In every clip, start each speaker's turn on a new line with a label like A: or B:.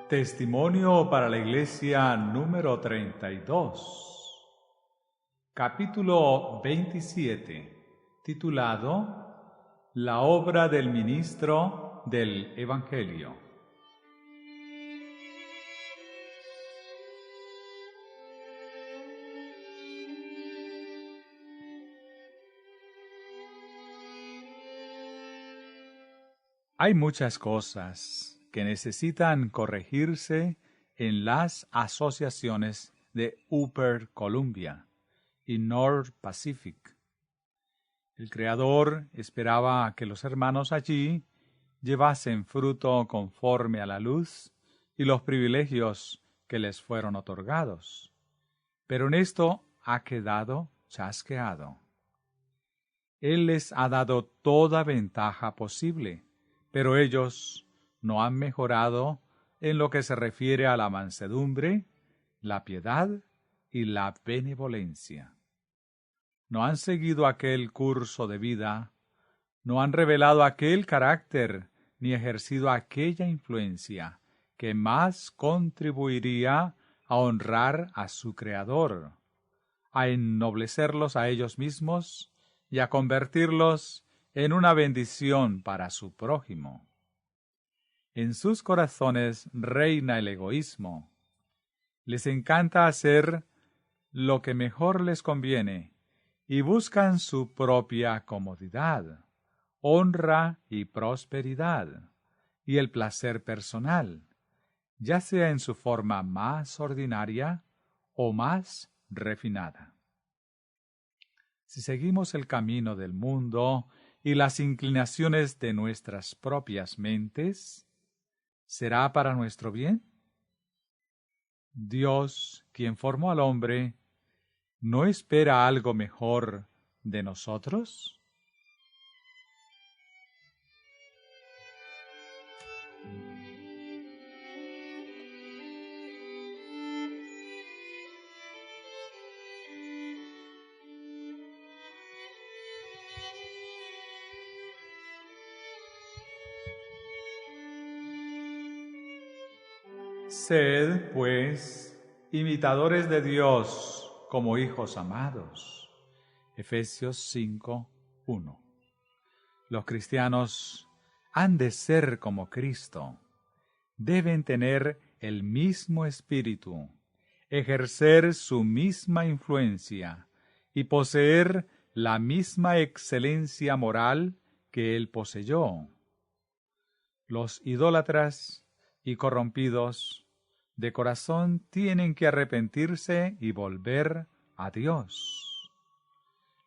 A: Testimonio para la Iglesia número 32, capítulo 27, titulado La obra del ministro del Evangelio. Hay muchas cosas que necesitan corregirse en las asociaciones de Upper Columbia y North Pacific. El Creador esperaba que los hermanos allí llevasen fruto conforme a la luz y los privilegios que les fueron otorgados, pero en esto ha quedado chasqueado. Él les ha dado toda ventaja posible, pero ellos no han mejorado en lo que se refiere a la mansedumbre, la piedad y la benevolencia. No han seguido aquel curso de vida, no han revelado aquel carácter ni ejercido aquella influencia que más contribuiría a honrar a su Creador, a ennoblecerlos a ellos mismos y a convertirlos en una bendición para su prójimo. En sus corazones reina el egoísmo. Les encanta hacer lo que mejor les conviene y buscan su propia comodidad, honra y prosperidad, y el placer personal, ya sea en su forma más ordinaria o más refinada. Si seguimos el camino del mundo y las inclinaciones de nuestras propias mentes, ¿será para nuestro bien? Dios, quien formó al hombre, ¿no espera algo mejor de nosotros? Sed, pues, imitadores de Dios como hijos amados. Efesios 5:1. Los cristianos han de ser como Cristo. Deben tener el mismo espíritu, ejercer su misma influencia y poseer la misma excelencia moral que Él poseyó. Los idólatras y corrompidos de corazón tienen que arrepentirse y volver a Dios.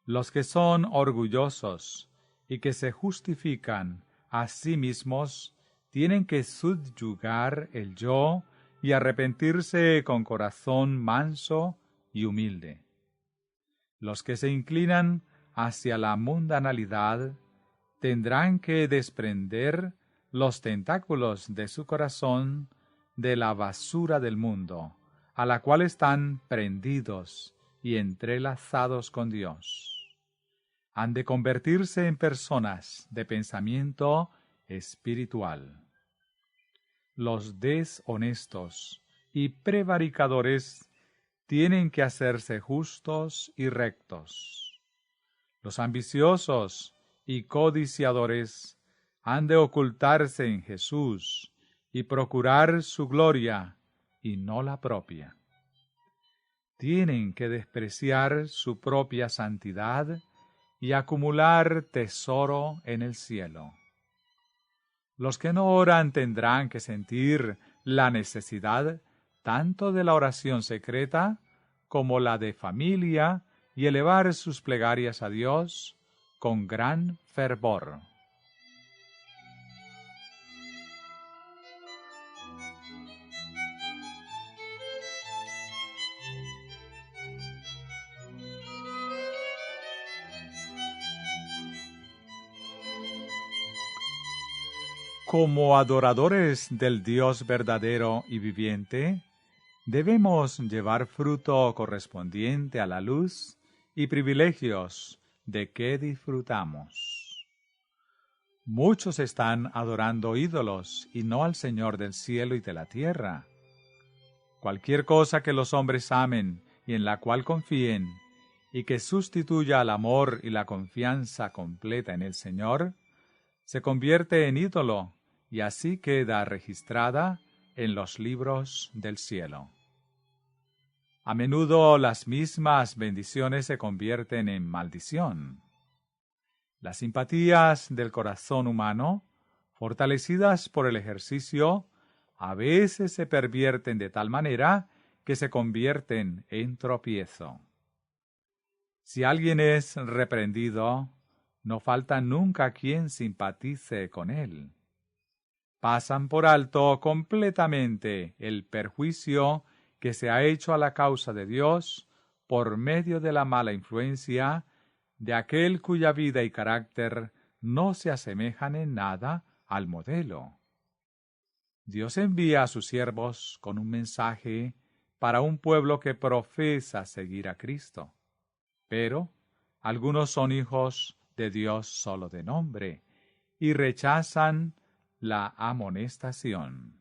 A: Los que son orgullosos y que se justifican a sí mismos tienen que subyugar el yo y arrepentirse con corazón manso y humilde. Los que se inclinan hacia la mundanalidad tendrán que desprender los tentáculos de su corazón de la basura del mundo, a la cual están prendidos y entrelazados con Dios. Han de convertirse en personas de pensamiento espiritual. Los deshonestos y prevaricadores tienen que hacerse justos y rectos. Los ambiciosos y codiciadores han de ocultarse en Jesús y procurar su gloria y no la propia. Tienen que despreciar su propia santidad y acumular tesoro en el cielo. Los que no oran tendrán que sentir la necesidad tanto de la oración secreta como la de familia y elevar sus plegarias a Dios con gran fervor. Como adoradores del Dios verdadero y viviente, debemos llevar fruto correspondiente a la luz y privilegios de que disfrutamos. Muchos están adorando ídolos y no al Señor del cielo y de la tierra. Cualquier cosa que los hombres amen y en la cual confíen, y que sustituya al amor y la confianza completa en el Señor, se convierte en ídolo y así queda registrada en los libros del cielo. A menudo las mismas bendiciones se convierten en maldición. Las simpatías del corazón humano, fortalecidas por el ejercicio, a veces se pervierten de tal manera que se convierten en tropiezo. Si alguien es reprendido, no falta nunca quien simpatice con él. Pasan por alto completamente el perjuicio que se ha hecho a la causa de Dios por medio de la mala influencia de aquel cuya vida y carácter no se asemejan en nada al modelo. Dios envía a sus siervos con un mensaje para un pueblo que profesa seguir a Cristo. Pero algunos son hijos de Dios solo de nombre y rechazan la amonestación.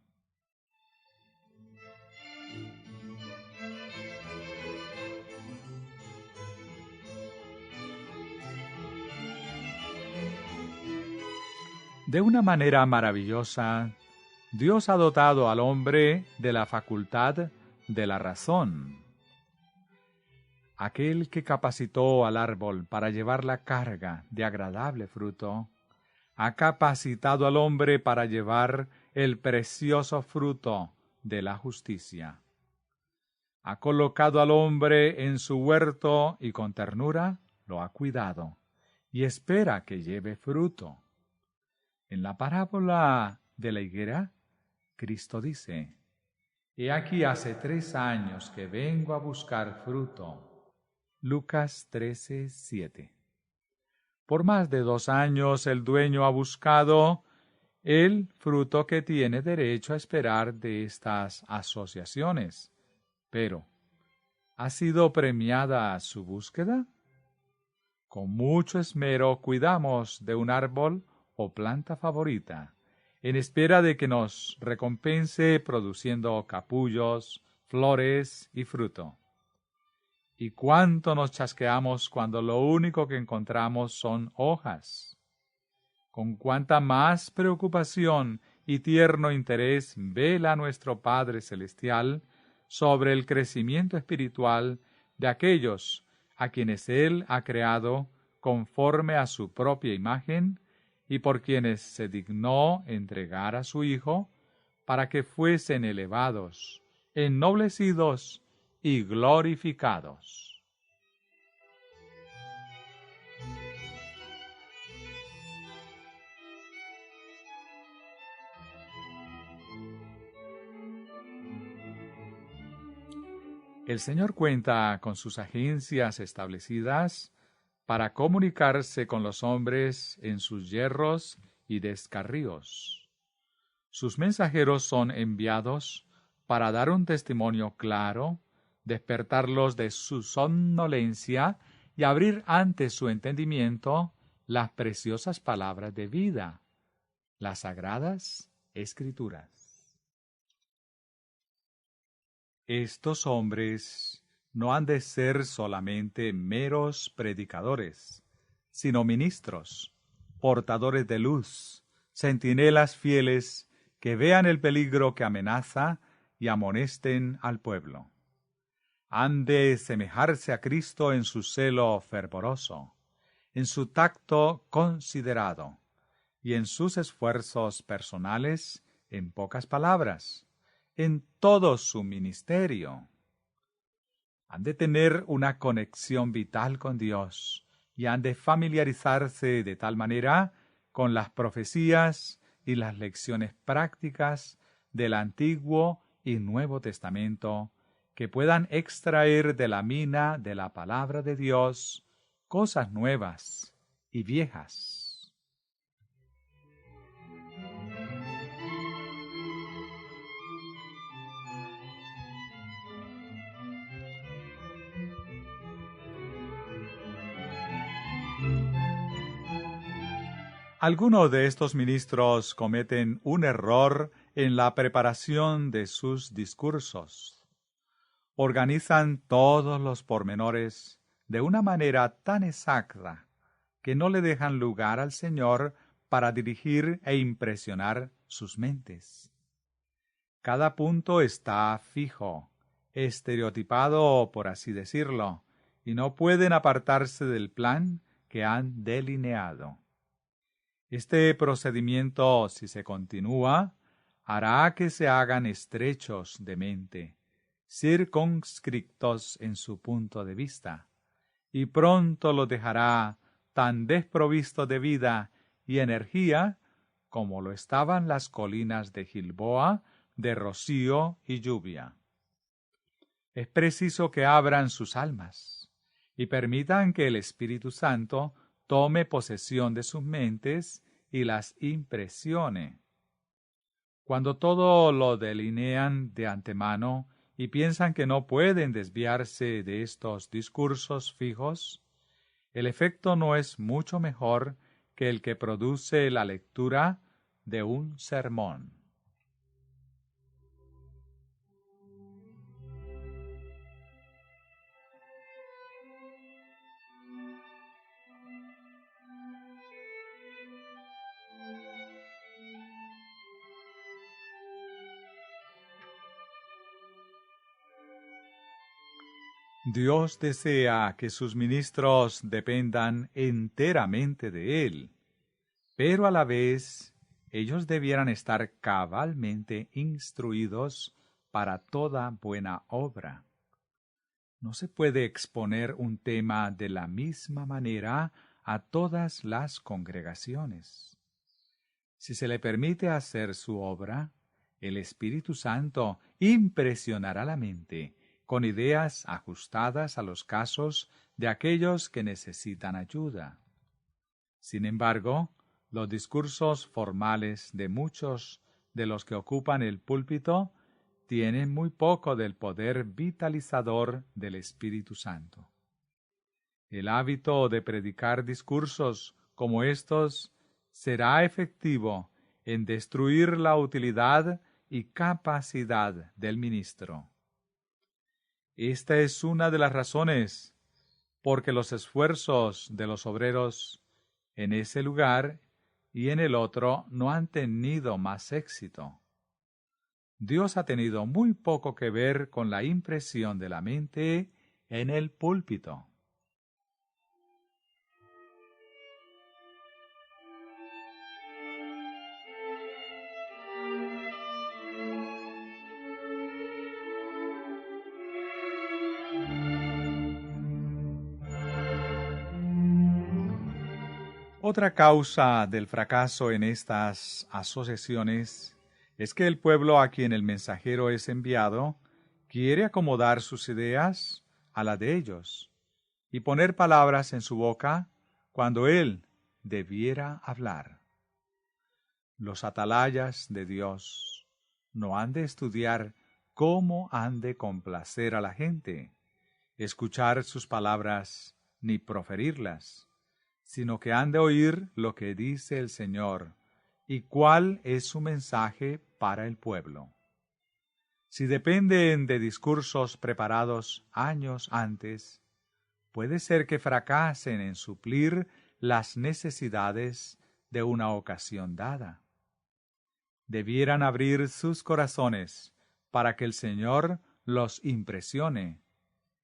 A: De una manera maravillosa, Dios ha dotado al hombre de la facultad de la razón. Aquel que capacitó al árbol para llevar la carga de agradable fruto, ha capacitado al hombre para llevar el precioso fruto de la justicia. Ha colocado al hombre en su huerto y con ternura lo ha cuidado y espera que lleve fruto. En la parábola de la higuera, Cristo dice: «He aquí hace 3 años que vengo a buscar fruto». Lucas 13:7. Por más de 2 años el dueño ha buscado el fruto que tiene derecho a esperar de estas asociaciones. Pero, ¿ha sido premiada su búsqueda? Con mucho esmero cuidamos de un árbol o planta favorita, en espera de que nos recompense produciendo capullos, flores y fruto. Y cuánto nos chasqueamos cuando lo único que encontramos son hojas. Con cuánta más preocupación y tierno interés vela nuestro Padre Celestial sobre el crecimiento espiritual de aquellos a quienes Él ha creado conforme a su propia imagen y por quienes se dignó entregar a su Hijo para que fuesen elevados, ennoblecidos y glorificados. El Señor cuenta con sus agencias establecidas para comunicarse con los hombres en sus yerros y descarríos. Sus mensajeros son enviados para dar un testimonio claro, despertarlos de su somnolencia y abrir ante su entendimiento las preciosas palabras de vida, las sagradas Escrituras. Estos hombres no han de ser solamente meros predicadores, sino ministros, portadores de luz, centinelas fieles que vean el peligro que amenaza y amonesten al pueblo. Han de semejarse a Cristo en su celo fervoroso, en su tacto considerado y en sus esfuerzos personales, en pocas palabras, en todo su ministerio. Han de tener una conexión vital con Dios y han de familiarizarse de tal manera con las profecías y las lecciones prácticas del Antiguo y Nuevo Testamento que puedan extraer de la mina de la palabra de Dios cosas nuevas y viejas. Algunos de estos ministros cometen un error en la preparación de sus discursos. Organizan todos los pormenores de una manera tan exacta que no le dejan lugar al Señor para dirigir e impresionar sus mentes. Cada punto está fijo, estereotipado, por así decirlo, y no pueden apartarse del plan que han delineado. Este procedimiento, si se continúa, hará que se hagan estrechos de mente, circunscriptos en su punto de vista, y pronto lo dejará tan desprovisto de vida y energía como lo estaban las colinas de Gilboa, de rocío y lluvia. Es preciso que abran sus almas y permitan que el Espíritu Santo tome posesión de sus mentes y las impresione. Cuando todo lo delinean de antemano y piensan que no pueden desviarse de estos discursos fijos, el efecto no es mucho mejor que el que produce la lectura de un sermón. Dios desea que sus ministros dependan enteramente de Él, pero a la vez ellos debieran estar cabalmente instruidos para toda buena obra. No se puede exponer un tema de la misma manera a todas las congregaciones. Si se le permite hacer su obra, el Espíritu Santo impresionará la mente con ideas ajustadas a los casos de aquellos que necesitan ayuda. Sin embargo, los discursos formales de muchos de los que ocupan el púlpito tienen muy poco del poder vitalizador del Espíritu Santo. El hábito de predicar discursos como estos será efectivo en destruir la utilidad y capacidad del ministro. Esta es una de las razones porque los esfuerzos de los obreros en ese lugar y en el otro no han tenido más éxito. Dios ha tenido muy poco que ver con la impresión de la mente en el púlpito. Otra causa del fracaso en estas asociaciones es que el pueblo a quien el mensajero es enviado quiere acomodar sus ideas a la de ellos y poner palabras en su boca cuando él debiera hablar. Los atalayas de Dios no han de estudiar cómo han de complacer a la gente, escuchar sus palabras ni proferirlas, sino que han de oír lo que dice el Señor y cuál es su mensaje para el pueblo. Si dependen de discursos preparados años antes, puede ser que fracasen en suplir las necesidades de una ocasión dada. Debieran abrir sus corazones para que el Señor los impresione,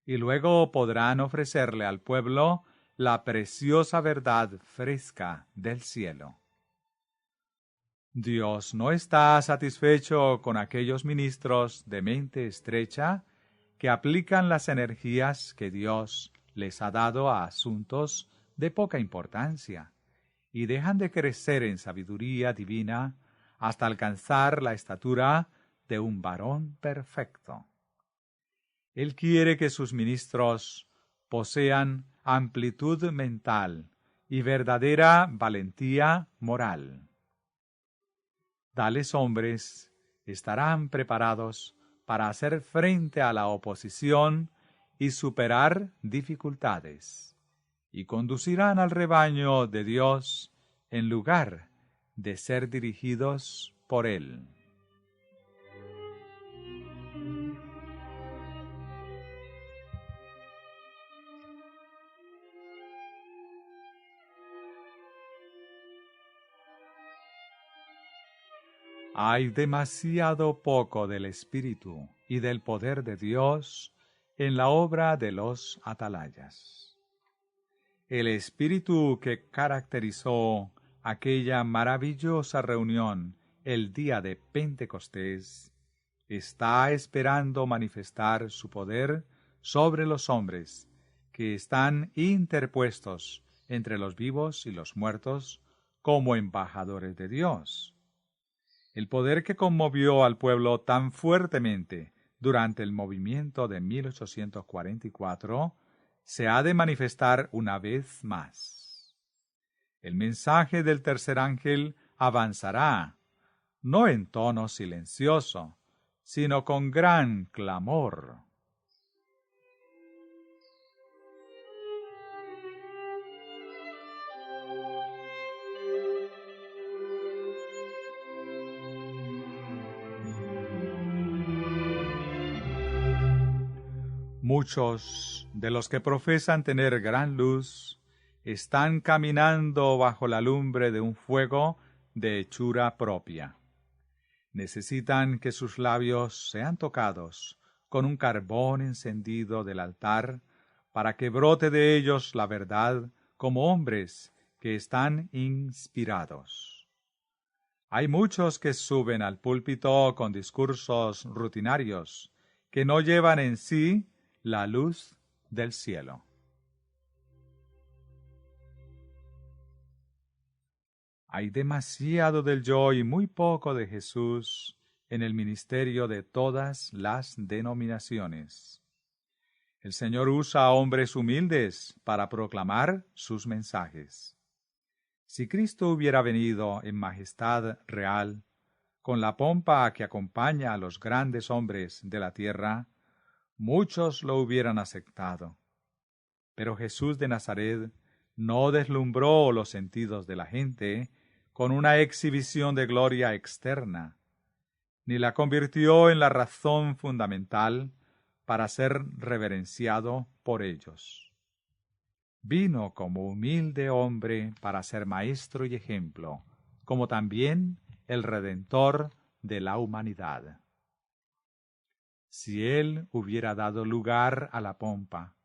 A: y luego podrán ofrecerle al pueblo la preciosa verdad fresca del cielo. Dios no está satisfecho con aquellos ministros de mente estrecha que aplican las energías que Dios les ha dado a asuntos de poca importancia y dejan de crecer en sabiduría divina hasta alcanzar la estatura de un varón perfecto. Él quiere que sus ministros posean amplitud mental y verdadera valentía moral. Tales hombres estarán preparados para hacer frente a la oposición y superar dificultades, y conducirán al rebaño de Dios en lugar de ser dirigidos por Él. Hay demasiado poco del Espíritu y del poder de Dios en la obra de los atalayas. El espíritu que caracterizó aquella maravillosa reunión el día de Pentecostés está esperando manifestar su poder sobre los hombres que están interpuestos entre los vivos y los muertos como embajadores de Dios. El poder que conmovió al pueblo tan fuertemente durante el movimiento de 1844 se ha de manifestar una vez más. El mensaje del tercer ángel avanzará, no en tono silencioso, sino con gran clamor. Muchos de los que profesan tener gran luz están caminando bajo la lumbre de un fuego de hechura propia. Necesitan que sus labios sean tocados con un carbón encendido del altar para que brote de ellos la verdad como hombres que están inspirados. Hay muchos que suben al púlpito con discursos rutinarios que no llevan en sí la luz del cielo. Hay demasiado del yo y muy poco de Jesús en el ministerio de todas las denominaciones. El Señor usa a hombres humildes para proclamar sus mensajes. Si Cristo hubiera venido en majestad real, con la pompa que acompaña a los grandes hombres de la tierra, muchos lo hubieran aceptado. Pero Jesús de Nazaret no deslumbró los sentidos de la gente con una exhibición de gloria externa, ni la convirtió en la razón fundamental para ser reverenciado por ellos. Vino como humilde hombre para ser maestro y ejemplo, como también el Redentor de la humanidad. Si él hubiera dado lugar a la pompa,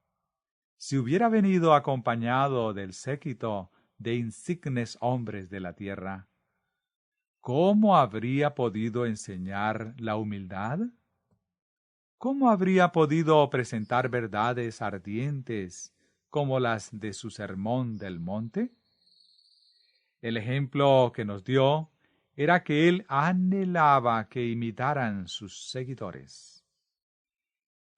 A: si hubiera venido acompañado del séquito de insignes hombres de la tierra, ¿cómo habría podido enseñar la humildad? ¿Cómo habría podido presentar verdades ardientes como las de su sermón del monte? El ejemplo que nos dio era que él anhelaba que imitaran sus seguidores.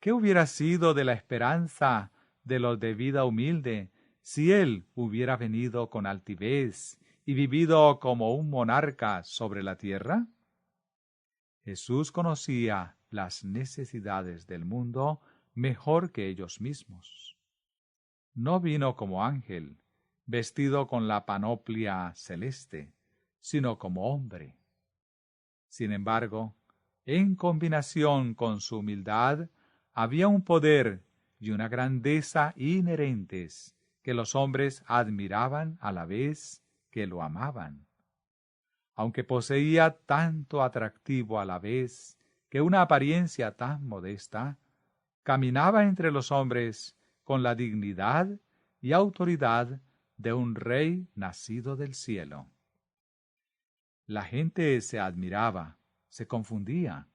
A: ¿Qué hubiera sido de la esperanza de los de vida humilde si él hubiera venido con altivez y vivido como un monarca sobre la tierra? Jesús conocía las necesidades del mundo mejor que ellos mismos. No vino como ángel, vestido con la panoplia celeste, sino como hombre. Sin embargo, en combinación con su humildad, había un poder y una grandeza inherentes que los hombres admiraban a la vez que lo amaban. Aunque poseía tanto atractivo a la vez que una apariencia tan modesta, caminaba entre los hombres con la dignidad y autoridad de un rey nacido del cielo. La gente se admiraba, se confundía.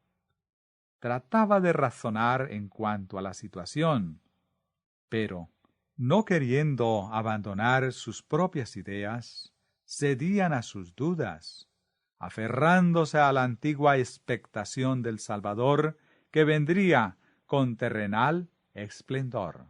A: Trataba de razonar en cuanto a la situación, pero, no queriendo abandonar sus propias ideas, cedían a sus dudas, aferrándose a la antigua expectación del Salvador que vendría con terrenal esplendor.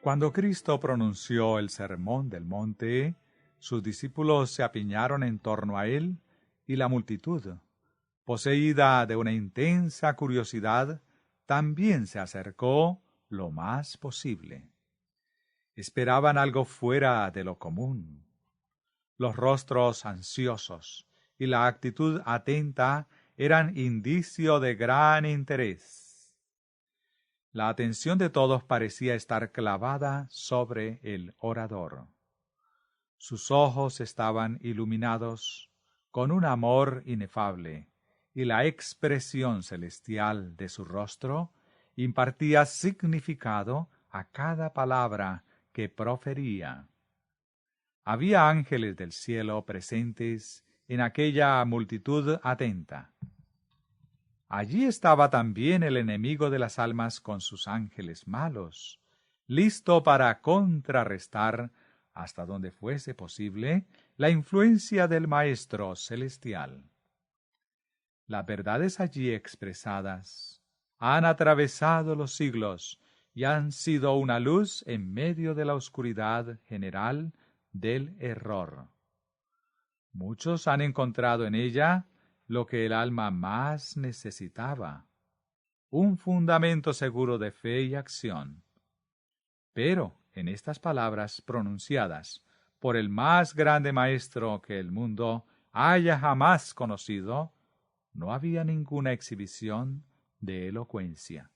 A: Cuando Cristo pronunció el Sermón del Monte, Sus discípulos se apiñaron en torno a él y la multitud, poseída de una intensa curiosidad, también se acercó lo más posible. Esperaban algo fuera de lo común. Los rostros ansiosos y la actitud atenta eran indicio de gran interés. La atención de todos parecía estar clavada sobre el orador. Sus ojos estaban iluminados con un amor inefable, y la expresión celestial de su rostro impartía significado a cada palabra que profería. Había ángeles del cielo presentes en aquella multitud atenta. Allí estaba también el enemigo de las almas con sus ángeles malos, listo para contrarrestar, hasta donde fuese posible, la influencia del Maestro Celestial. Las verdades allí expresadas han atravesado los siglos y han sido una luz en medio de la oscuridad general del error. Muchos han encontrado en ella lo que el alma más necesitaba, un fundamento seguro de fe y acción. Pero en estas palabras pronunciadas por el más grande maestro que el mundo haya jamás conocido, no había ninguna exhibición de elocuencia.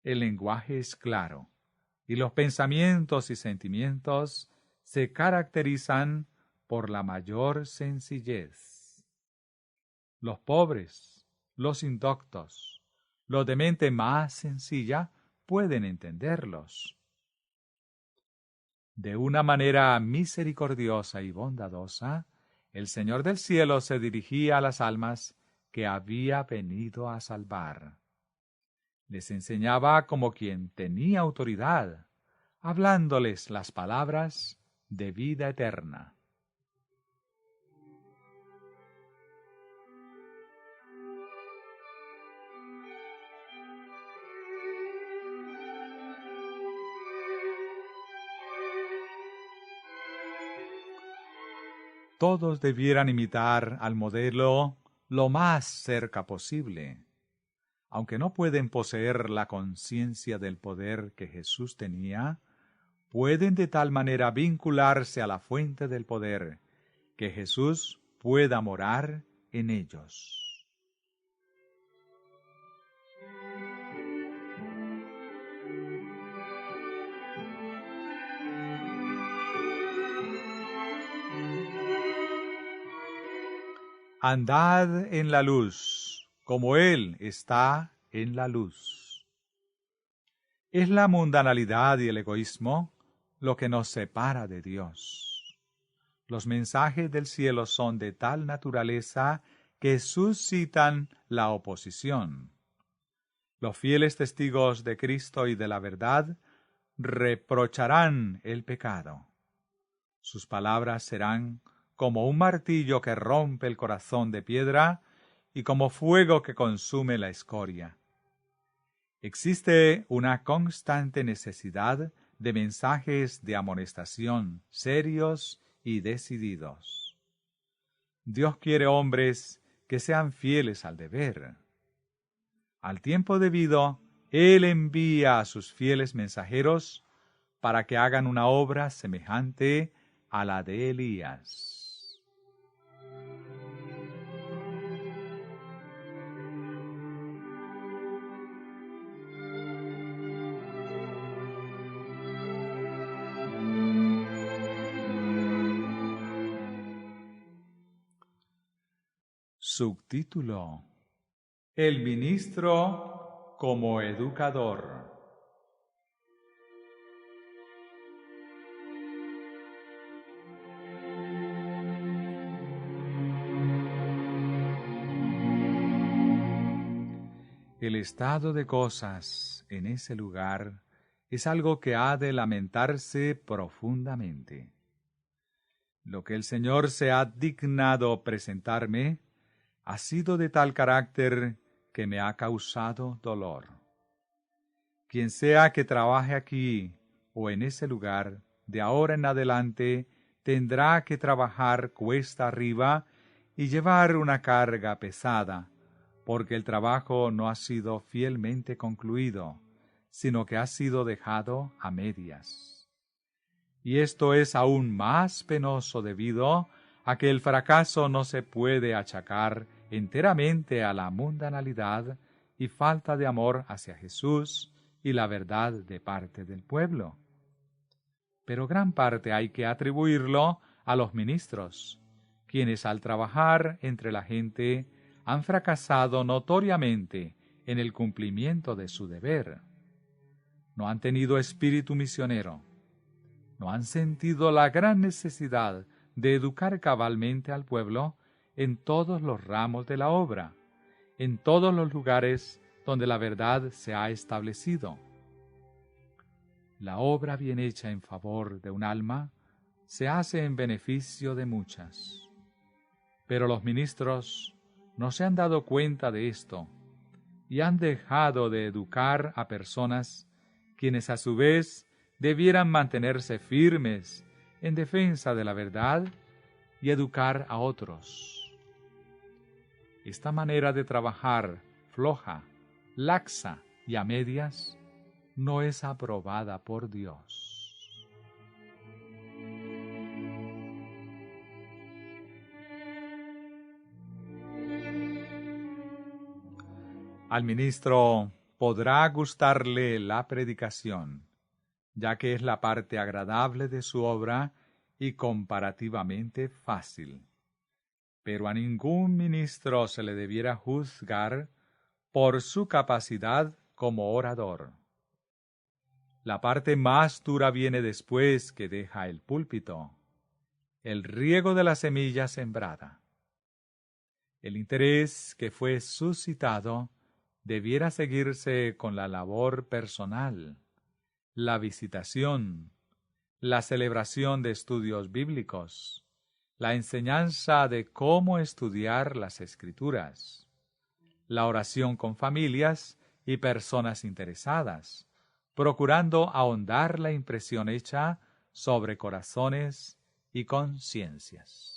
A: El lenguaje es claro, y los pensamientos y sentimientos se caracterizan por la mayor sencillez. Los pobres, los indoctos, los de mente más sencilla pueden entenderlos. De una manera misericordiosa y bondadosa, el Señor del cielo se dirigía a las almas que había venido a salvar. Les enseñaba como quien tenía autoridad, hablándoles las palabras de vida eterna. Todos debieran imitar al modelo lo más cerca posible. Aunque no pueden poseer la conciencia del poder que Jesús tenía, pueden de tal manera vincularse a la fuente del poder, que Jesús pueda morar en ellos. Andad en la luz, como Él está en la luz. Es la mundanalidad y el egoísmo lo que nos separa de Dios. Los mensajes del cielo son de tal naturaleza que suscitan la oposición. Los fieles testigos de Cristo y de la verdad reprocharán el pecado. Sus palabras serán como un martillo que rompe el corazón de piedra y como fuego que consume la escoria. Existe una constante necesidad de mensajes de amonestación serios y decididos. Dios quiere hombres que sean fieles al deber. Al tiempo debido, Él envía a sus fieles mensajeros para que hagan una obra semejante a la de Elías. Subtítulo: El ministro como educador. El estado de cosas en ese lugar es algo que ha de lamentarse profundamente. Lo que el Señor se ha dignado presentarme ha sido de tal carácter que me ha causado dolor. Quien sea que trabaje aquí o en ese lugar, de ahora en adelante, tendrá que trabajar cuesta arriba y llevar una carga pesada, porque el trabajo no ha sido fielmente concluido, sino que ha sido dejado a medias. Y esto es aún más penoso debido a que el fracaso no se puede achacar enteramente a la mundanalidad y falta de amor hacia Jesús y la verdad de parte del pueblo. Pero gran parte hay que atribuirlo a los ministros, quienes al trabajar entre la gente han fracasado notoriamente en el cumplimiento de su deber. No han tenido espíritu misionero, no han sentido la gran necesidad de educar cabalmente al pueblo en todos los ramos de la obra, en todos los lugares donde la verdad se ha establecido. La obra bien hecha en favor de un alma se hace en beneficio de muchas. Pero los ministros no se han dado cuenta de esto y han dejado de educar a personas quienes a su vez debieran mantenerse firmes en defensa de la verdad y educar a otros. Esta manera de trabajar floja, laxa y a medias no es aprobada por Dios. Al ministro podrá gustarle la predicación, ya que es la parte agradable de su obra y comparativamente fácil. Pero a ningún ministro se le debiera juzgar por su capacidad como orador. La parte más dura viene después que deja el púlpito, el riego de la semilla sembrada. El interés que fue suscitado debiera seguirse con la labor personal, la visitación, la celebración de estudios bíblicos, la enseñanza de cómo estudiar las Escrituras, la oración con familias y personas interesadas, procurando ahondar la impresión hecha sobre corazones y conciencias.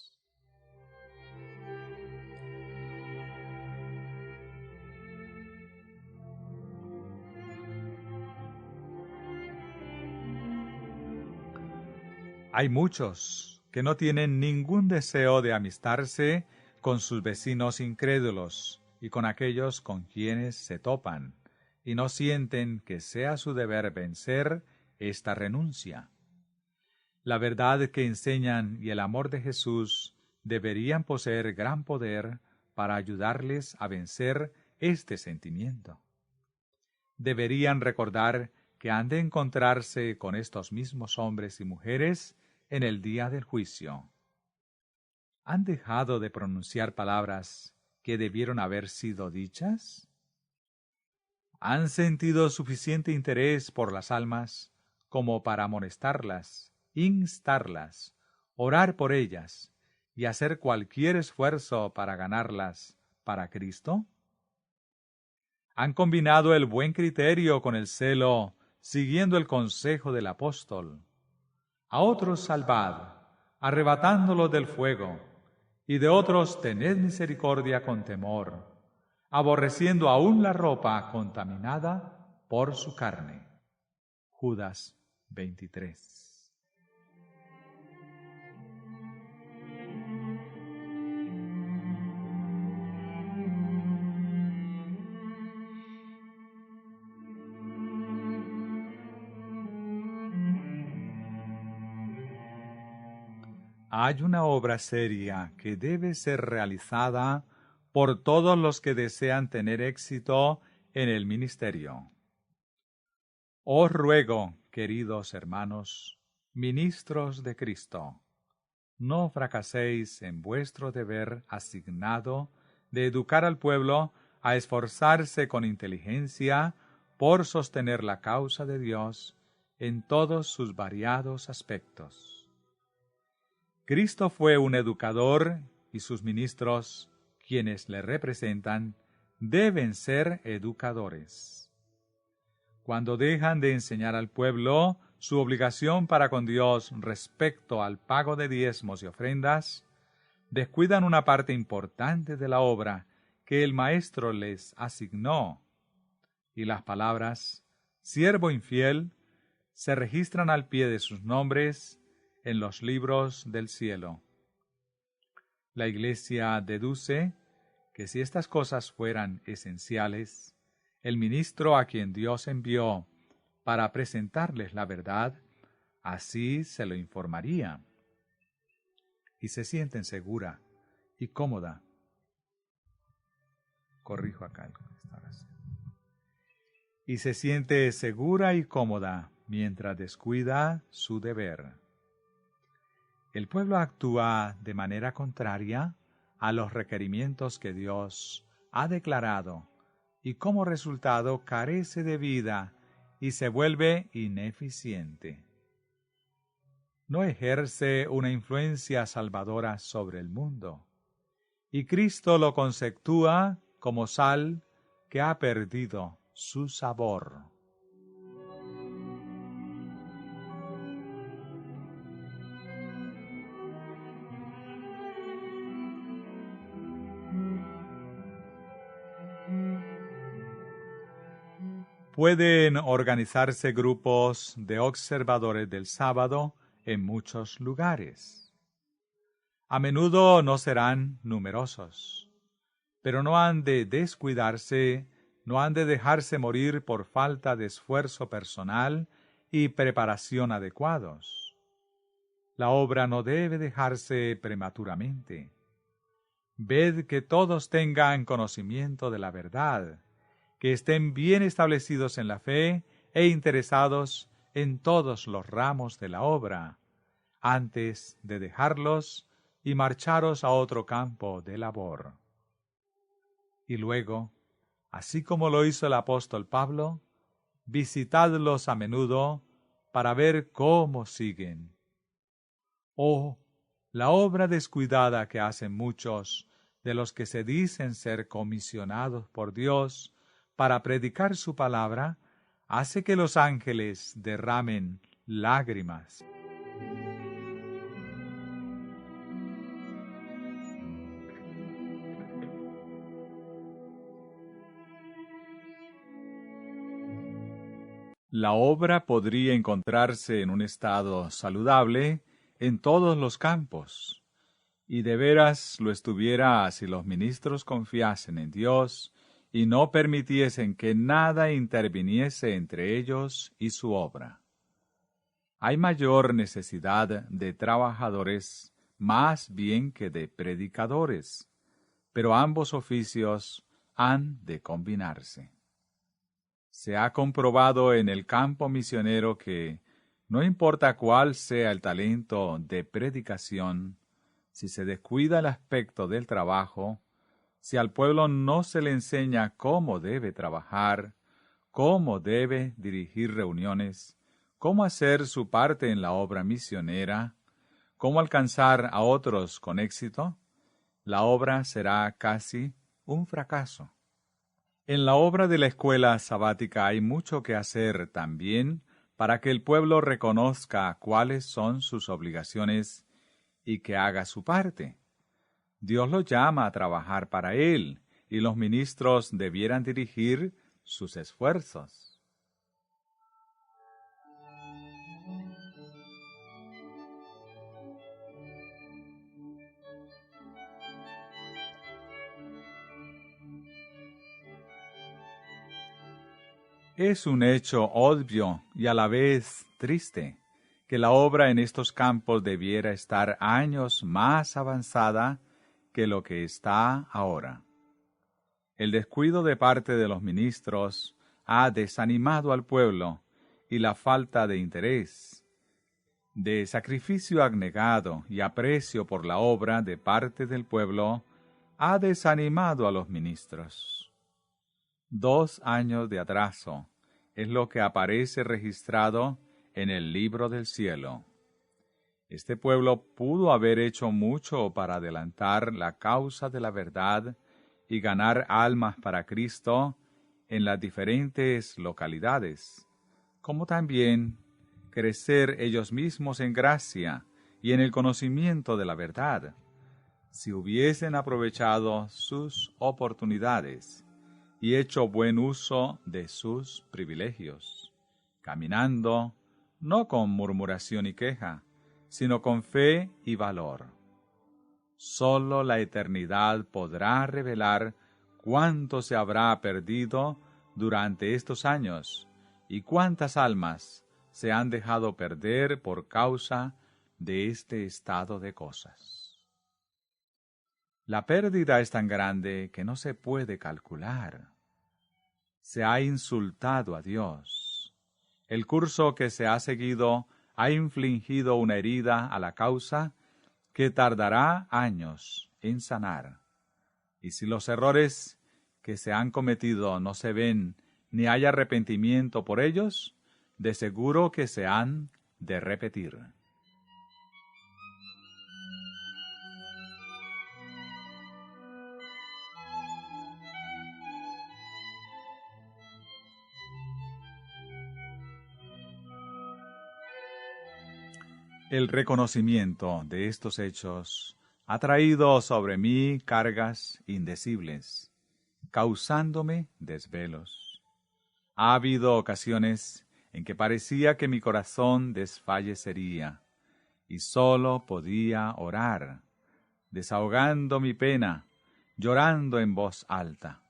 A: Hay muchos que no tienen ningún deseo de amistarse con sus vecinos incrédulos y con aquellos con quienes se topan, y no sienten que sea su deber vencer esta renuncia. La verdad que enseñan y el amor de Jesús deberían poseer gran poder para ayudarles a vencer este sentimiento. Deberían recordar que han de encontrarse con estos mismos hombres y mujeres en el día del juicio. ¿Han dejado de pronunciar palabras que debieron haber sido dichas? ¿Han sentido suficiente interés por las almas como para amonestarlas, instarlas, orar por ellas y hacer cualquier esfuerzo para ganarlas para Cristo? ¿Han combinado el buen criterio con el celo, siguiendo el consejo del apóstol? A otros salvad, arrebatándolos del fuego, y de otros tened misericordia con temor, aborreciendo aún la ropa contaminada por su carne. Judas 23. Hay una obra seria que debe ser realizada por todos los que desean tener éxito en el ministerio. Os ruego, queridos hermanos, ministros de Cristo, no fracaséis en vuestro deber asignado de educar al pueblo a esforzarse con inteligencia por sostener la causa de Dios en todos sus variados aspectos. Cristo fue un educador y sus ministros, quienes le representan, deben ser educadores. Cuando dejan de enseñar al pueblo su obligación para con Dios respecto al pago de diezmos y ofrendas, descuidan una parte importante de la obra que el Maestro les asignó, y las palabras «siervo infiel» se registran al pie de sus nombres en los libros del cielo. La Iglesia deduce que si estas cosas fueran esenciales, el ministro a quien Dios envió para presentarles la verdad, así se lo informaría. Y se sienten segura y cómoda. Corrijo acá esta oración. Y se siente segura y cómoda mientras descuida su deber. El pueblo actúa de manera contraria a los requerimientos que Dios ha declarado y como resultado carece de vida y se vuelve ineficiente. No ejerce una influencia salvadora sobre el mundo, y Cristo lo conceptúa como sal que ha perdido su sabor. Pueden organizarse grupos de observadores del sábado en muchos lugares. A menudo no serán numerosos, pero no han de descuidarse, no han de dejarse morir por falta de esfuerzo personal y preparación adecuados. La obra no debe dejarse prematuramente. Ved que todos tengan conocimiento de la verdad, que estén bien establecidos en la fe e interesados en todos los ramos de la obra, antes de dejarlos y marcharos a otro campo de labor. Y luego, así como lo hizo el apóstol Pablo, visitadlos a menudo para ver cómo siguen. Oh, la obra descuidada que hacen muchos de los que se dicen ser comisionados por Dios para predicar su palabra, hace que los ángeles derramen lágrimas. La obra podría encontrarse en un estado saludable en todos los campos, y de veras lo estuviera si los ministros confiasen en Dios y no permitiesen que nada interviniese entre ellos y su obra. Hay mayor necesidad de trabajadores más bien que de predicadores, pero ambos oficios han de combinarse. Se ha comprobado en el campo misionero que, no importa cuál sea el talento de predicación, si se descuida el aspecto del trabajo, si al pueblo no se le enseña cómo debe trabajar, cómo debe dirigir reuniones, cómo hacer su parte en la obra misionera, cómo alcanzar a otros con éxito, la obra será casi un fracaso. En la obra de la escuela sabática hay mucho que hacer también para que el pueblo reconozca cuáles son sus obligaciones y que haga su parte. Dios lo llama a trabajar para Él, y los ministros debieran dirigir sus esfuerzos. Es un hecho obvio y a la vez triste que la obra en estos campos debiera estar años más avanzada que lo que está ahora. El descuido de parte de los ministros ha desanimado al pueblo y la falta de interés, de sacrificio abnegado y aprecio por la obra de parte del pueblo ha desanimado a los ministros. 2 años de atraso es lo que aparece registrado en el libro del cielo. Este pueblo pudo haber hecho mucho para adelantar la causa de la verdad y ganar almas para Cristo en las diferentes localidades, como también crecer ellos mismos en gracia y en el conocimiento de la verdad, si hubiesen aprovechado sus oportunidades y hecho buen uso de sus privilegios, caminando no con murmuración y queja, sino con fe y valor. Solo la eternidad podrá revelar cuánto se habrá perdido durante estos años y cuántas almas se han dejado perder por causa de este estado de cosas. La pérdida es tan grande que no se puede calcular. Se ha insultado a Dios. El curso que se ha seguido ha infligido una herida a la causa que tardará años en sanar. Y si los errores que se han cometido no se ven ni hay arrepentimiento por ellos, de seguro que se han de repetir. El reconocimiento de estos hechos ha traído sobre mí cargas indecibles, causándome desvelos. Ha habido ocasiones en que parecía que mi corazón desfallecería, y sólo podía orar, desahogando mi pena, llorando en voz alta.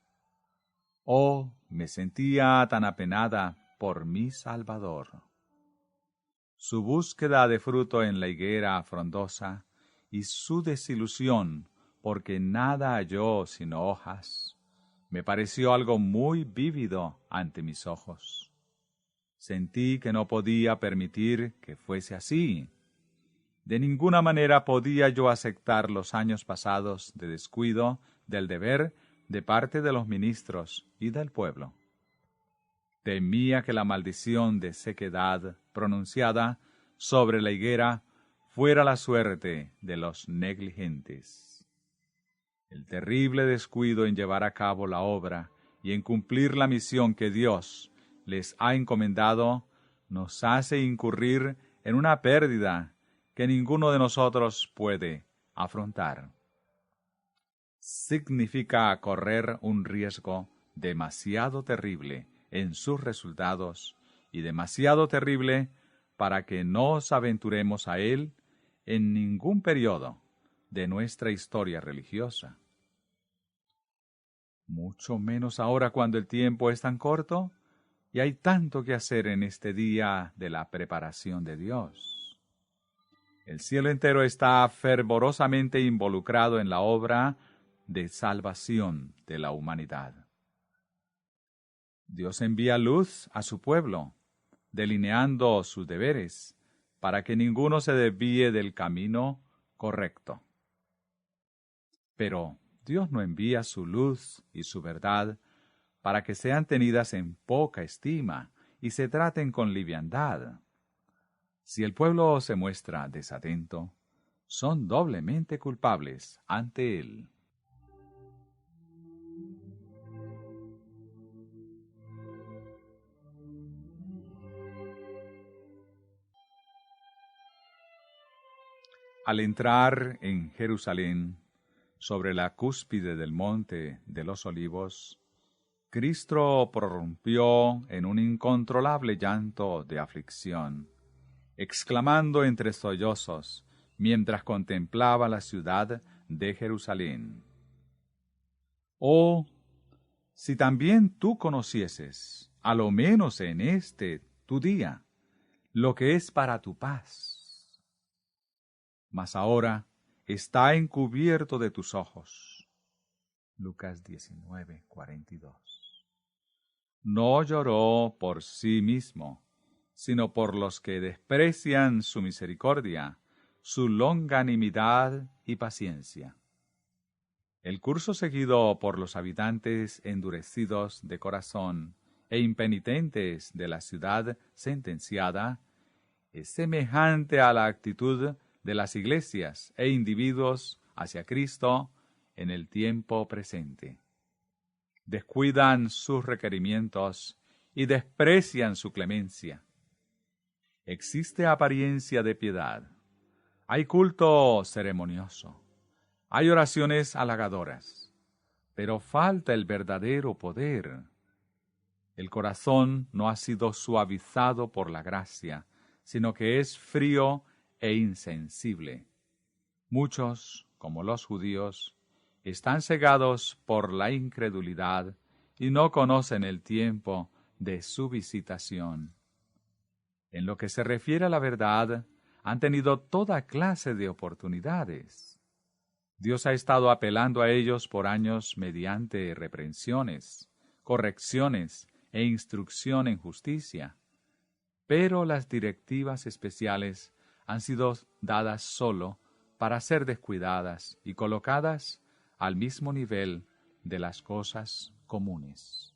A: Oh, me sentía tan apenada por mi Salvador. Su búsqueda de fruto en la higuera frondosa y su desilusión porque nada halló sino hojas, me pareció algo muy vívido ante mis ojos. Sentí que no podía permitir que fuese así. De ninguna manera podía yo aceptar los años pasados de descuido del deber de parte de los ministros y del pueblo. Temía que la maldición de sequedad pronunciada sobre la higuera fuera la suerte de los negligentes. El terrible descuido en llevar a cabo la obra y en cumplir la misión que Dios les ha encomendado nos hace incurrir en una pérdida que ninguno de nosotros puede afrontar. Significa correr un riesgo demasiado terrible en sus resultados y demasiado terrible para que nos aventuremos a él en ningún periodo de nuestra historia religiosa. Mucho menos ahora cuando el tiempo es tan corto y hay tanto que hacer en este día de la preparación de Dios. El cielo entero está fervorosamente involucrado en la obra de salvación de la humanidad. Dios envía luz a su pueblo, delineando sus deberes, para que ninguno se desvíe del camino correcto. Pero Dios no envía su luz y su verdad para que sean tenidas en poca estima y se traten con liviandad. Si el pueblo se muestra desatento, son doblemente culpables ante él. Al entrar en Jerusalén, sobre la cúspide del monte de los Olivos, Cristo prorrumpió en un incontrolable llanto de aflicción, exclamando entre sollozos, mientras contemplaba la ciudad de Jerusalén: «Oh, si también tú conocieses, a lo menos en este tu día, lo que es para tu paz. Mas ahora está encubierto de tus ojos». Lucas 19:42. No lloró por sí mismo, sino por los que desprecian su misericordia, su longanimidad y paciencia. El curso seguido por los habitantes endurecidos de corazón e impenitentes de la ciudad sentenciada es semejante a la actitud de las iglesias e individuos hacia Cristo en el tiempo presente. Descuidan sus requerimientos y desprecian su clemencia. Existe apariencia de piedad. Hay culto ceremonioso. Hay oraciones halagadoras. Pero falta el verdadero poder. El corazón no ha sido suavizado por la gracia, sino que es frío e insensible. Muchos, como los judíos, están cegados por la incredulidad y no conocen el tiempo de su visitación. En lo que se refiere a la verdad, han tenido toda clase de oportunidades. Dios ha estado apelando a ellos por años mediante reprensiones, correcciones e instrucción en justicia. Pero las directivas especiales han sido dadas solo para ser descuidadas y colocadas al mismo nivel de las cosas comunes.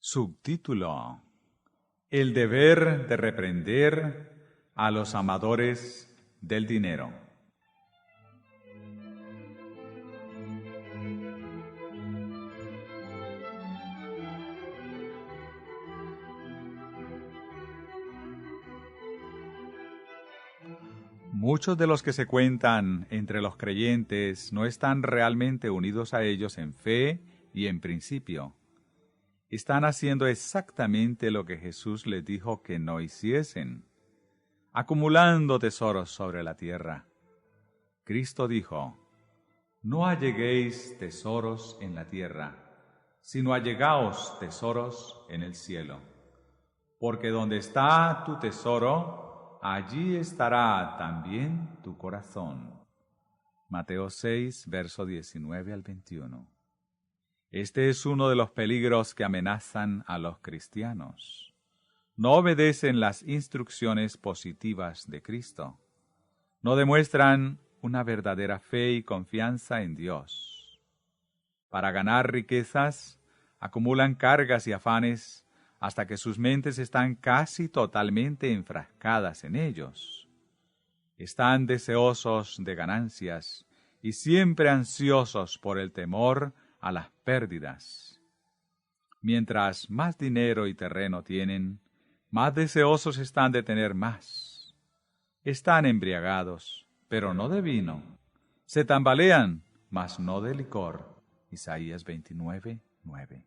A: Subtítulo: El deber de reprender a los amadores del dinero. Muchos de los que se cuentan entre los creyentes no están realmente unidos a ellos en fe y en principio. Están haciendo exactamente lo que Jesús les dijo que no hiciesen, acumulando tesoros sobre la tierra. Cristo dijo: No alleguéis tesoros en la tierra, sino allegaos tesoros en el cielo. Porque donde está tu tesoro, allí estará también tu corazón. Mateo 6, verso 19 al 21. Este es uno de los peligros que amenazan a los cristianos. No obedecen las instrucciones positivas de Cristo. No demuestran una verdadera fe y confianza en Dios. Para ganar riquezas, acumulan cargas y afanes hasta que sus mentes están casi totalmente enfrascadas en ellos. Están deseosos de ganancias y siempre ansiosos por el temor a las pérdidas. Mientras más dinero y terreno tienen, más deseosos están de tener más. Están embriagados, pero no de vino. Se tambalean, mas no de licor. Isaías 29, 9.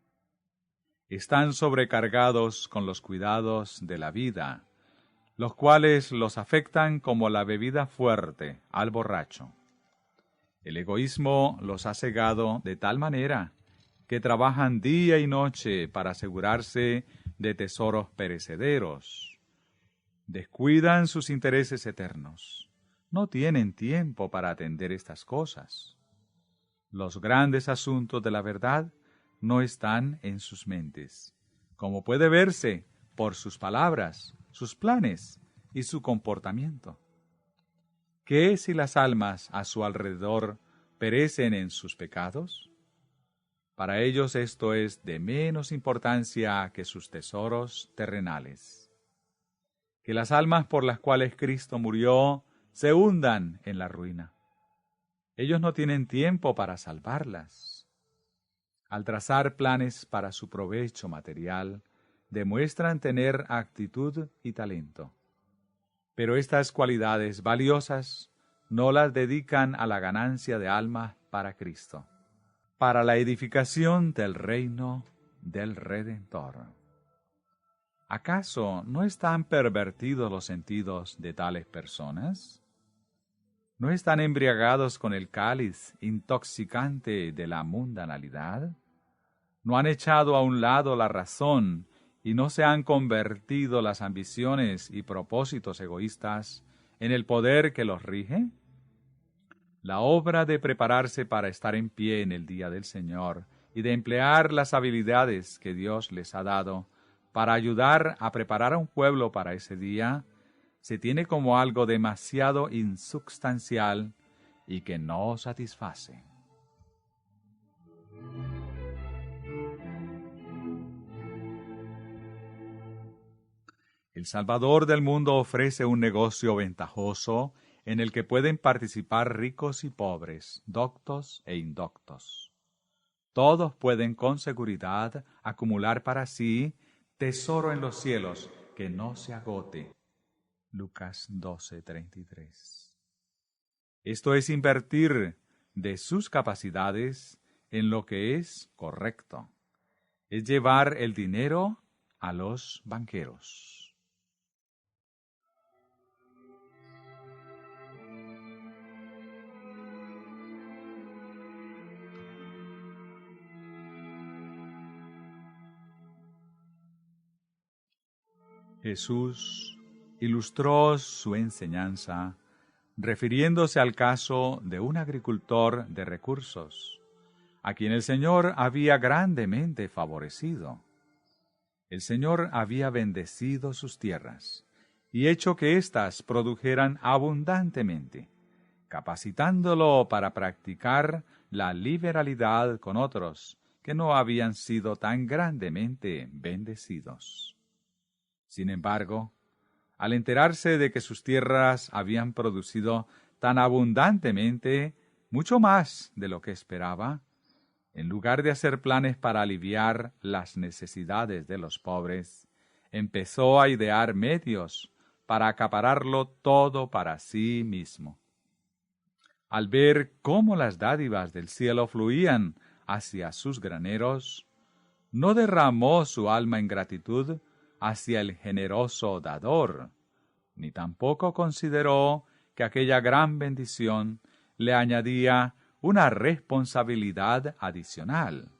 A: Están sobrecargados con los cuidados de la vida, los cuales los afectan como la bebida fuerte al borracho. El egoísmo los ha cegado de tal manera que trabajan día y noche para asegurarse de tesoros perecederos. Descuidan sus intereses eternos. No tienen tiempo para atender estas cosas. Los grandes asuntos de la verdad no están en sus mentes, como puede verse por sus palabras, sus planes y su comportamiento. ¿Qué si las almas a su alrededor perecen en sus pecados? Para ellos esto es de menos importancia que sus tesoros terrenales. Que las almas por las cuales Cristo murió se hundan en la ruina. Ellos no tienen tiempo para salvarlas. Al trazar planes para su provecho material, demuestran tener actitud y talento. Pero estas cualidades valiosas no las dedican a la ganancia de almas para Cristo, para la edificación del reino del Redentor. ¿Acaso no están pervertidos los sentidos de tales personas? ¿No están embriagados con el cáliz intoxicante de la mundanalidad? ¿No han echado a un lado la razón y no se han convertido las ambiciones y propósitos egoístas en el poder que los rige? La obra de prepararse para estar en pie en el día del Señor y de emplear las habilidades que Dios les ha dado para ayudar a preparar a un pueblo para ese día, se tiene como algo demasiado insubstancial y que no satisface. El Salvador del mundo ofrece un negocio ventajoso en el que pueden participar ricos y pobres, doctos e indoctos. Todos pueden con seguridad acumular para sí tesoro en los cielos que no se agote. Lucas 12:33. Esto es invertir de sus capacidades en lo que es correcto. Es llevar el dinero a los banqueros. Jesús ilustró su enseñanza refiriéndose al caso de un agricultor de recursos, a quien el Señor había grandemente favorecido. El Señor había bendecido sus tierras y hecho que éstas produjeran abundantemente, capacitándolo para practicar la liberalidad con otros que no habían sido tan grandemente bendecidos. Sin embargo, al enterarse de que sus tierras habían producido tan abundantemente, mucho más de lo que esperaba, en lugar de hacer planes para aliviar las necesidades de los pobres, empezó a idear medios para acapararlo todo para sí mismo. Al ver cómo las dádivas del cielo fluían hacia sus graneros, no derramó su alma en gratitud hacia el generoso dador, ni tampoco consideró que aquella gran bendición le añadía una responsabilidad adicional.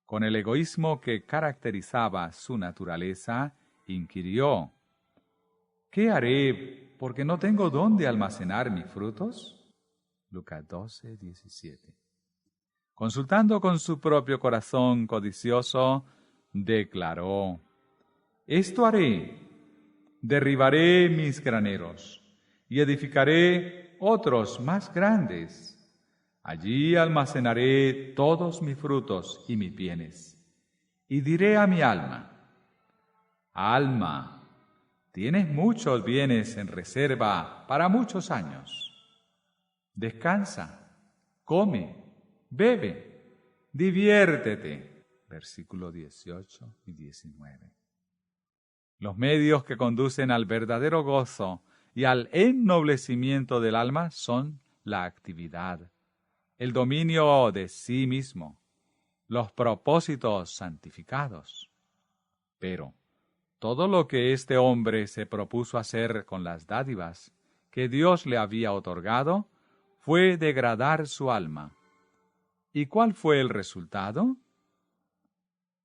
A: Con el egoísmo que caracterizaba su naturaleza, inquirió: ¿qué haré porque no tengo dónde almacenar mis frutos? Lucas 12:17. Consultando con su propio corazón codicioso, declaró: esto haré, derribaré mis graneros y edificaré otros más grandes. Allí almacenaré todos mis frutos y mis bienes. Y diré a mi alma: alma, tienes muchos bienes en reserva para muchos años. Descansa, come, bebe, diviértete. Versículo 18 y 19. Los medios que conducen al verdadero gozo y al ennoblecimiento del alma son la actividad, el dominio de sí mismo, los propósitos santificados. Pero todo lo que este hombre se propuso hacer con las dádivas que Dios le había otorgado fue degradar su alma. ¿Y cuál fue el resultado?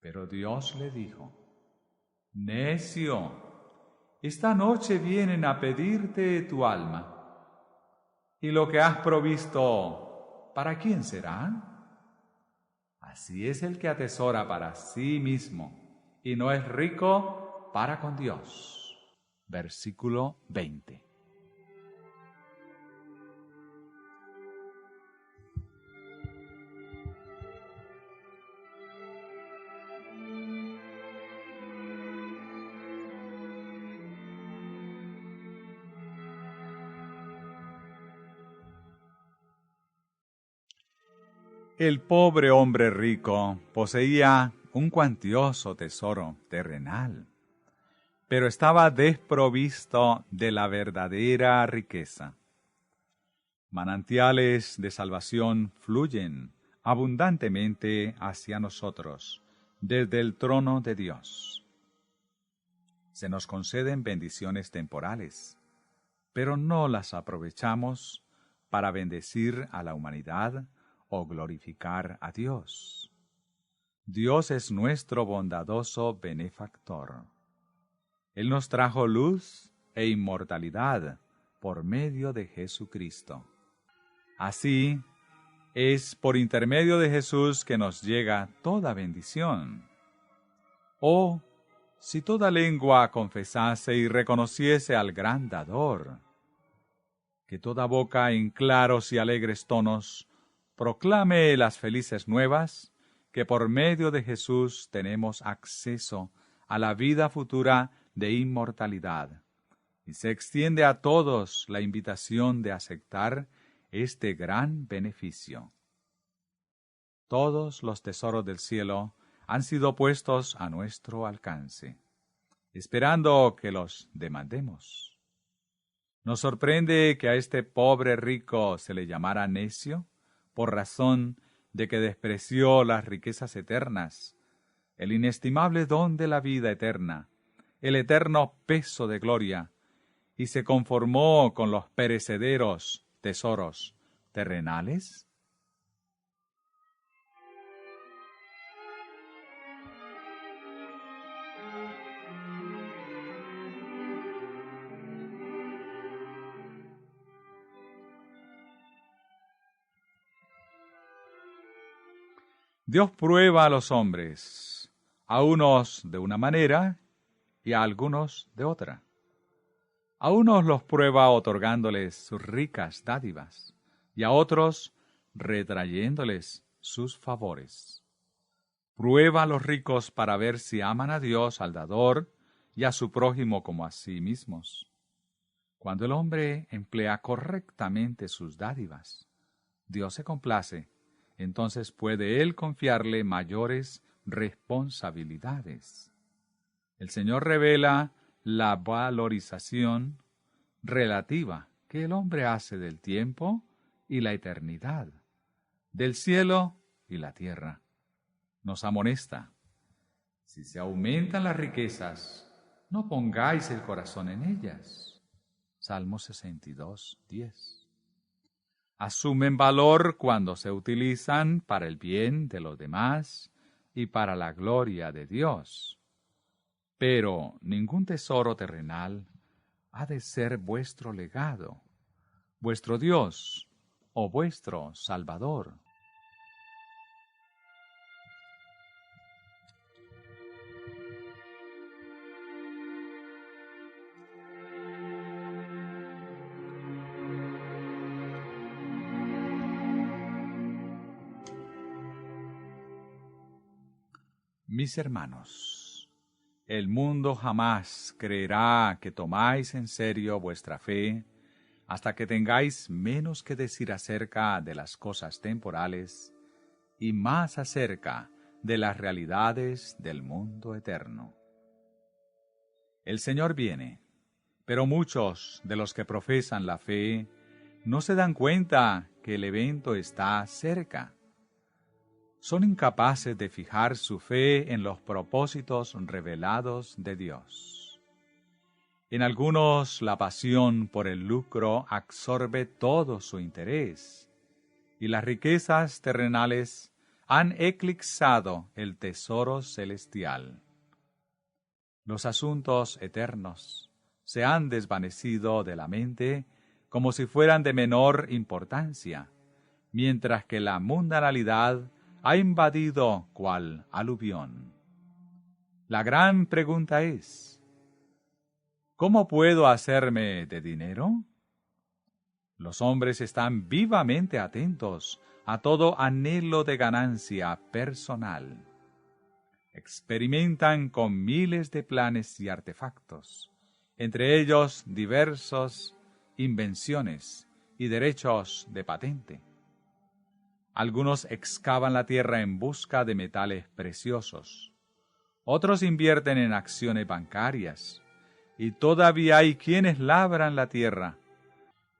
A: Pero Dios le dijo: necio, esta noche vienen a pedirte tu alma, y lo que has provisto, ¿para quién será? Así es el que atesora para sí mismo, y no es rico para con Dios. Versículo 20. El pobre hombre rico poseía un cuantioso tesoro terrenal, pero estaba desprovisto de la verdadera riqueza. Manantiales de salvación fluyen abundantemente hacia nosotros desde el trono de Dios. Se nos conceden bendiciones temporales, pero no las aprovechamos para bendecir a la humanidad o glorificar a Dios. Dios es nuestro bondadoso benefactor. Él nos trajo luz e inmortalidad por medio de Jesucristo. Así, es por intermedio de Jesús que nos llega toda bendición. Oh, si toda lengua confesase y reconociese al gran dador, que toda boca en claros y alegres tonos proclame las felices nuevas que por medio de Jesús tenemos acceso a la vida futura de inmortalidad, y se extiende a todos la invitación de aceptar este gran beneficio. Todos los tesoros del cielo han sido puestos a nuestro alcance, esperando que los demandemos. ¿Nos sorprende que a este pobre rico se le llamara necio, por razón de que despreció las riquezas eternas, el inestimable don de la vida eterna, el eterno peso de gloria, y se conformó con los perecederos tesoros terrenales? Dios prueba a los hombres, a unos de una manera y a algunos de otra. A unos los prueba otorgándoles sus ricas dádivas, y a otros retrayéndoles sus favores. Prueba a los ricos para ver si aman a Dios, al dador, y a su prójimo como a sí mismos. Cuando el hombre emplea correctamente sus dádivas, Dios se complace. Entonces puede él confiarle mayores responsabilidades. El Señor revela la valorización relativa que el hombre hace del tiempo y la eternidad, del cielo y la tierra. Nos amonesta: si se aumentan las riquezas, no pongáis el corazón en ellas. Salmo 62, 10. Asumen valor cuando se utilizan para el bien de los demás y para la gloria de Dios. Pero ningún tesoro terrenal ha de ser vuestro legado, vuestro Dios o vuestro Salvador. Mis hermanos, el mundo jamás creerá que tomáis en serio vuestra fe hasta que tengáis menos que decir acerca de las cosas temporales y más acerca de las realidades del mundo eterno. El Señor viene, pero muchos de los que profesan la fe no se dan cuenta que el evento está cerca. Son incapaces de fijar su fe en los propósitos revelados de Dios. En algunos la pasión por el lucro absorbe todo su interés, y las riquezas terrenales han eclipsado el tesoro celestial. Los asuntos eternos se han desvanecido de la mente como si fueran de menor importancia, mientras que la mundanalidad ha invadido cual aluvión. La gran pregunta es: ¿cómo puedo hacerme de dinero? Los hombres están vivamente atentos a todo anhelo de ganancia personal. Experimentan con miles de planes y artefactos, entre ellos diversas invenciones y derechos de patente. Algunos excavan la tierra en busca de metales preciosos. Otros invierten en acciones bancarias. Y todavía hay quienes labran la tierra.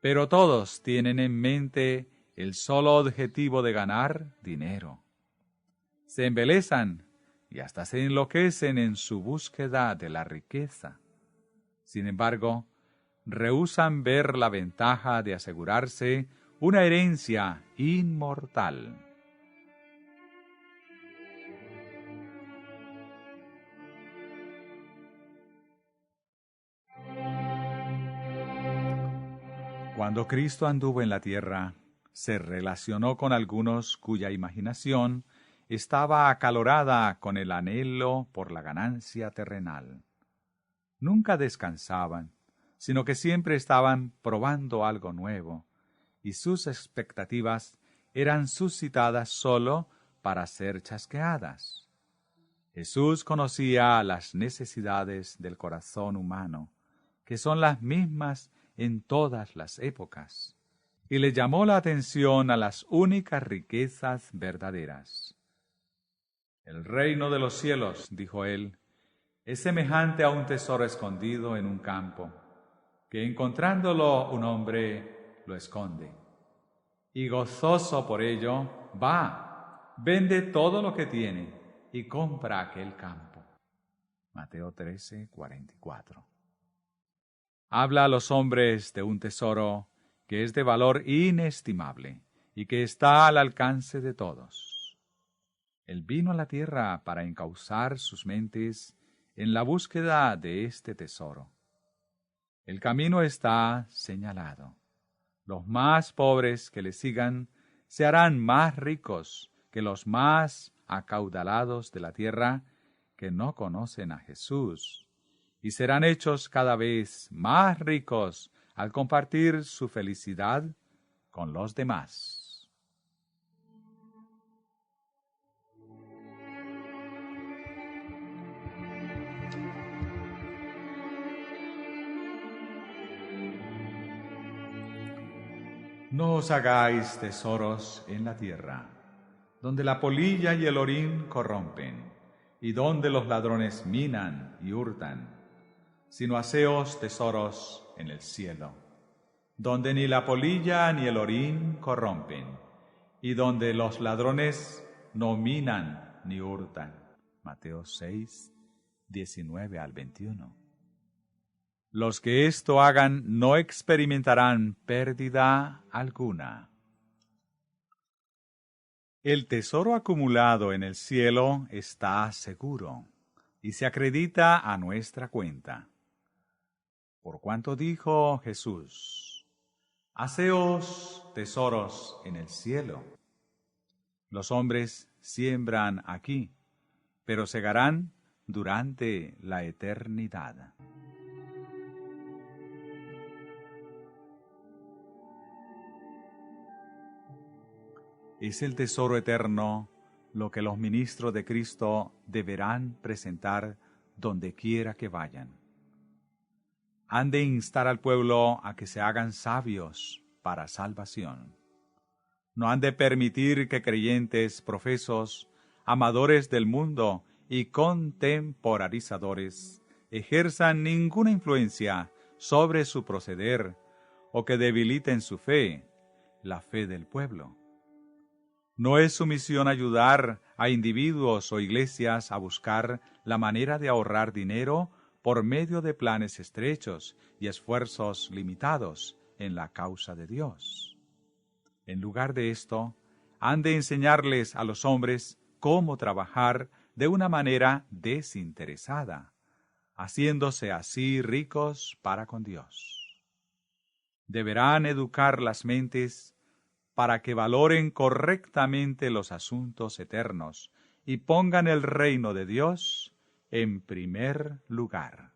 A: Pero todos tienen en mente el solo objetivo de ganar dinero. Se embelezan y hasta se enloquecen en su búsqueda de la riqueza. Sin embargo, rehúsan ver la ventaja de asegurarse una herencia inmortal. Cuando Cristo anduvo en la tierra, se relacionó con algunos cuya imaginación estaba acalorada con el anhelo por la ganancia terrenal. Nunca descansaban, sino que siempre estaban probando algo nuevo, y sus expectativas eran suscitadas solo para ser chasqueadas. Jesús conocía las necesidades del corazón humano, que son las mismas en todas las épocas, y le llamó la atención a las únicas riquezas verdaderas. El reino de los cielos, dijo él, es semejante a un tesoro escondido en un campo, que encontrándolo un hombre lo esconde. Y gozoso por ello, va, vende todo lo que tiene y compra aquel campo. Mateo 13:44. Habla a los hombres de un tesoro que es de valor inestimable y que está al alcance de todos. Él vino a la tierra para encauzar sus mentes en la búsqueda de este tesoro. El camino está señalado. Los más pobres que le sigan se harán más ricos que los más acaudalados de la tierra que no conocen a Jesús, y serán hechos cada vez más ricos al compartir su felicidad con los demás. No os hagáis tesoros en la tierra, donde la polilla y el orín corrompen, y donde los ladrones minan y hurtan, sino haceos tesoros en el cielo, donde ni la polilla ni el orín corrompen, y donde los ladrones no minan ni hurtan. Mateo 6, 19 al 21. Los que esto hagan no experimentarán pérdida alguna. El tesoro acumulado en el cielo está seguro y se acredita a nuestra cuenta. Por cuanto dijo Jesús, haceos tesoros en el cielo. Los hombres siembran aquí, pero segarán durante la eternidad. Es el tesoro eterno lo que los ministros de Cristo deberán presentar donde quiera que vayan. Han de instar al pueblo a que se hagan sabios para salvación. No han de permitir que creyentes profesos, amadores del mundo y contemporarizadores ejerzan ninguna influencia sobre su proceder o que debiliten su fe, la fe del pueblo. No es su misión ayudar a individuos o iglesias a buscar la manera de ahorrar dinero por medio de planes estrechos y esfuerzos limitados en la causa de Dios. En lugar de esto, han de enseñarles a los hombres cómo trabajar de una manera desinteresada, haciéndose así ricos para con Dios. Deberán educar las mentes para que valoren correctamente los asuntos eternos y pongan el reino de Dios en primer lugar.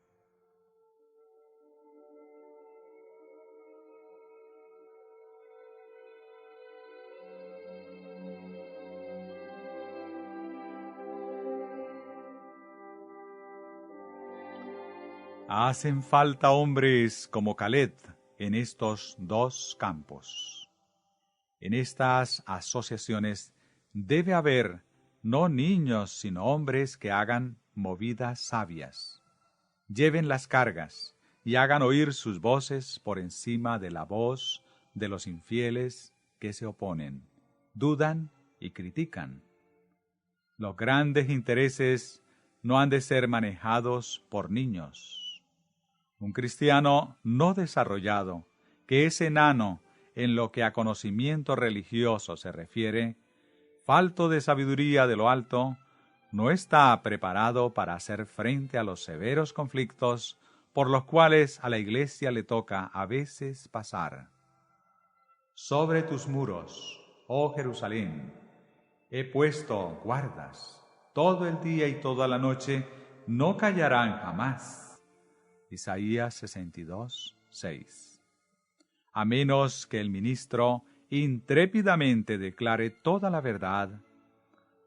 A: Hacen falta hombres como Caleb en estos dos campos. En estas asociaciones debe haber no niños, sino hombres que hagan movidas sabias, lleven las cargas y hagan oír sus voces por encima de la voz de los infieles que se oponen, dudan y critican. Los grandes intereses no han de ser manejados por niños. Un cristiano no desarrollado, que es enano en lo que a conocimiento religioso se refiere, falto de sabiduría de lo alto, no está preparado para hacer frente a los severos conflictos por los cuales a la Iglesia le toca a veces pasar. Sobre tus muros, oh Jerusalén, he puesto guardas, todo el día y toda la noche, no callarán jamás. Isaías 62, 6. A menos que el ministro intrépidamente declare toda la verdad,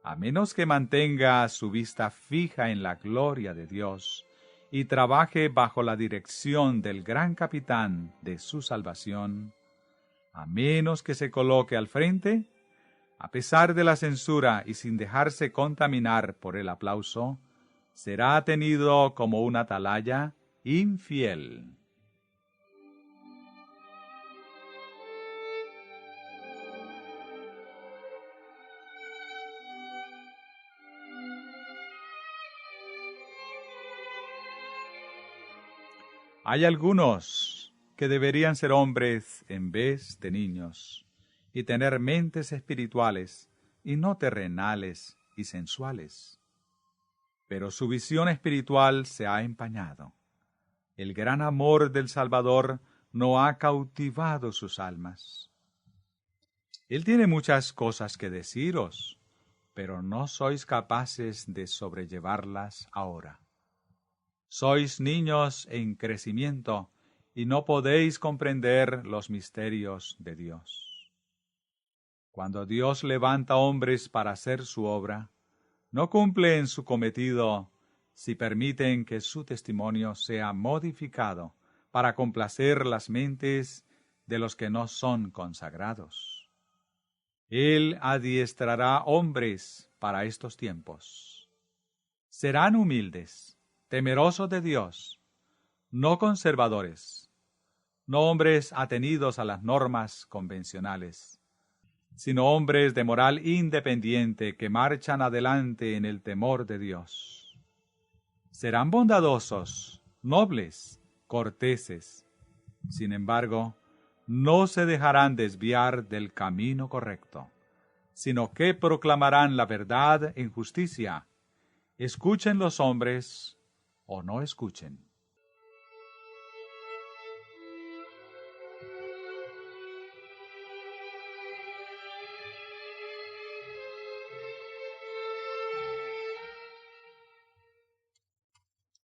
A: a menos que mantenga su vista fija en la gloria de Dios y trabaje bajo la dirección del gran capitán de su salvación, a menos que se coloque al frente, a pesar de la censura y sin dejarse contaminar por el aplauso, será tenido como un atalaya infiel. Hay algunos que deberían ser hombres en vez de niños y tener mentes espirituales y no terrenales y sensuales. Pero su visión espiritual se ha empañado. El gran amor del Salvador no ha cautivado sus almas. Él tiene muchas cosas que deciros, pero no sois capaces de sobrellevarlas ahora. Sois niños en crecimiento y no podéis comprender los misterios de Dios. Cuando Dios levanta hombres para hacer su obra, no cumplen su cometido si permiten que su testimonio sea modificado para complacer las mentes de los que no son consagrados. Él adiestrará hombres para estos tiempos. Serán humildes, temerosos de Dios, no conservadores, no hombres atenidos a las normas convencionales, sino hombres de moral independiente que marchan adelante en el temor de Dios. Serán bondadosos, nobles, corteses. Sin embargo, no se dejarán desviar del camino correcto, sino que proclamarán la verdad en justicia. Escuchen los hombres o no escuchen.